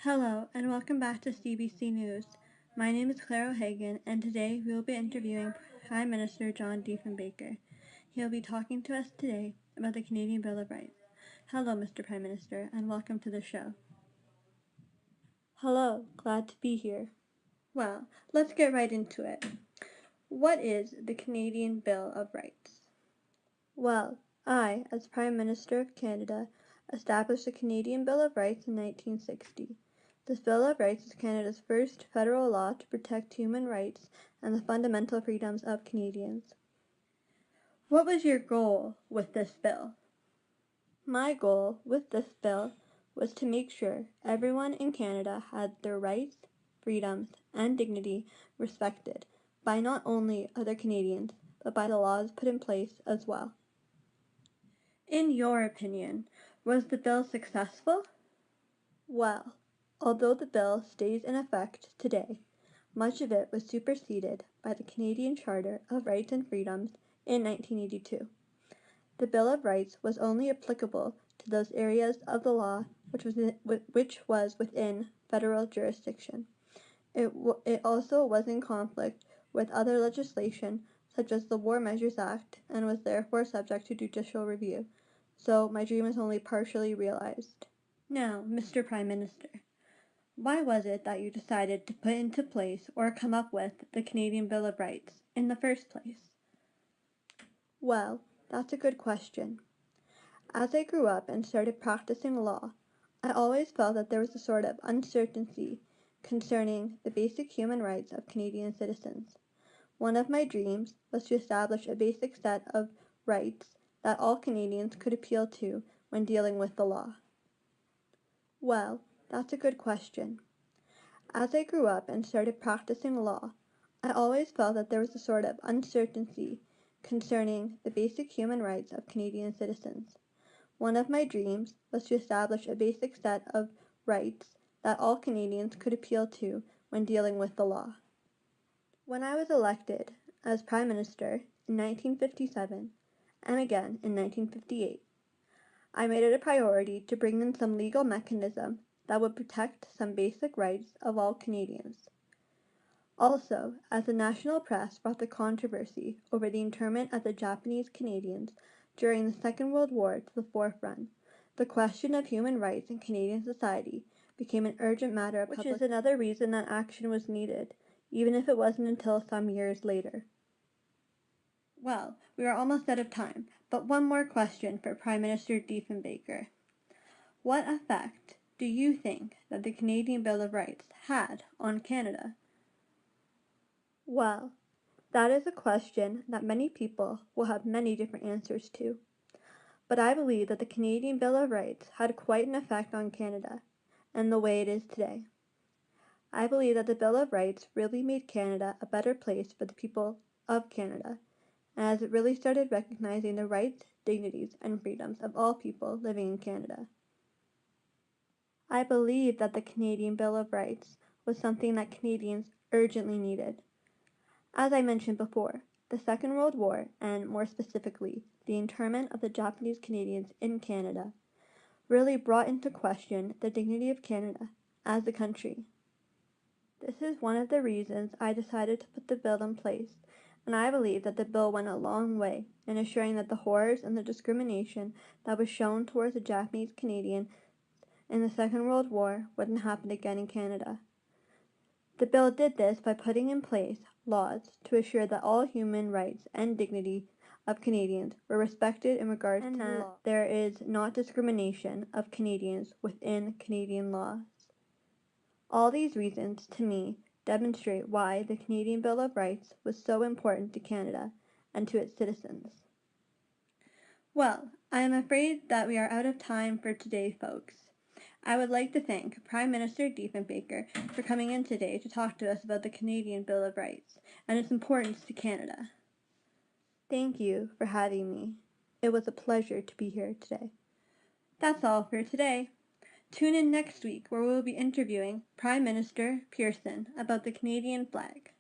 Hello, and welcome back to CBC News. My name is Claire O'Hagan, and today we will be interviewing Prime Minister John Diefenbaker. He will be talking to us today about the Canadian Bill of Rights. Hello, Mr. Prime Minister, and welcome to the show. Hello, glad to be here. Well, let's get right into it. What is the Canadian Bill of Rights? Well, I, as Prime Minister of Canada, established the Canadian Bill of Rights in 1960. This Bill of Rights is Canada's first federal law to protect human rights and the fundamental freedoms of Canadians. What was your goal with this bill? My goal with this bill was to make sure everyone in Canada had their rights, freedoms, and dignity respected by not only other Canadians, but by the laws put in place as well. In your opinion, was the bill successful? Well, although the bill stays in effect today, much of it was superseded by the Canadian Charter of Rights and Freedoms in 1982. The Bill of Rights was only applicable to those areas of the law which was within federal jurisdiction. It also was in conflict with other legislation such as the War Measures Act and was therefore subject to judicial review. So my dream is only partially realized. Now, Mr. Prime Minister, why was it that you decided to put into place or come up with the Canadian Bill of Rights in the first place? Well, that's a good question. As I grew up and started practicing law, I always felt that there was a sort of uncertainty concerning the basic human rights of Canadian citizens. One of my dreams was to establish a basic set of rights that all Canadians could appeal to when dealing with the law. Well, that's a good question. As I grew up and started practicing law, I always felt that there was a sort of uncertainty concerning the basic human rights of Canadian citizens. One of my dreams was to establish a basic set of rights that all Canadians could appeal to when dealing with the law. When I was elected as Prime Minister in 1957 and again in 1958, I made it a priority to bring in some legal mechanism that would protect some basic rights of all Canadians. Also, as the national press brought the controversy over the internment of the Japanese Canadians during the Second World War to the forefront, the question of human rights in Canadian society became an urgent matter of public, which is another reason that action was needed, even if it wasn't until some years later. Well, we are almost out of time, but one more question for Prime Minister Diefenbaker. What effect do you think that the Canadian Bill of Rights had on Canada? Well, that is a question that many people will have many different answers to. But I believe that the Canadian Bill of Rights had quite an effect on Canada and the way it is today. I believe that the Bill of Rights really made Canada a better place for the people of Canada, as it really started recognizing the rights, dignities, and freedoms of all people living in Canada. I believe that the Canadian Bill of Rights was something that Canadians urgently needed. As I mentioned before, the Second World War, and more specifically, the internment of the Japanese Canadians in Canada, really brought into question the dignity of Canada as a country. This is one of the reasons I decided to put the bill in place, and I believe that the bill went a long way in assuring that the horrors and the discrimination that was shown towards the Japanese Canadians in the Second World War wouldn't happen again in Canada. The bill did this by putting in place laws to assure that all human rights and dignity of Canadians were respected in regards to the law. There is not discrimination of Canadians within Canadian laws. All these reasons, to me, demonstrate why the Canadian Bill of Rights was so important to Canada and to its citizens. Well, I am afraid that we are out of time for today, folks. I would like to thank Prime Minister Diefenbaker for coming in today to talk to us about the Canadian Bill of Rights and its importance to Canada. Thank you for having me. It was a pleasure to be here today. That's all for today. Tune in next week where we will be interviewing Prime Minister Pearson about the Canadian flag.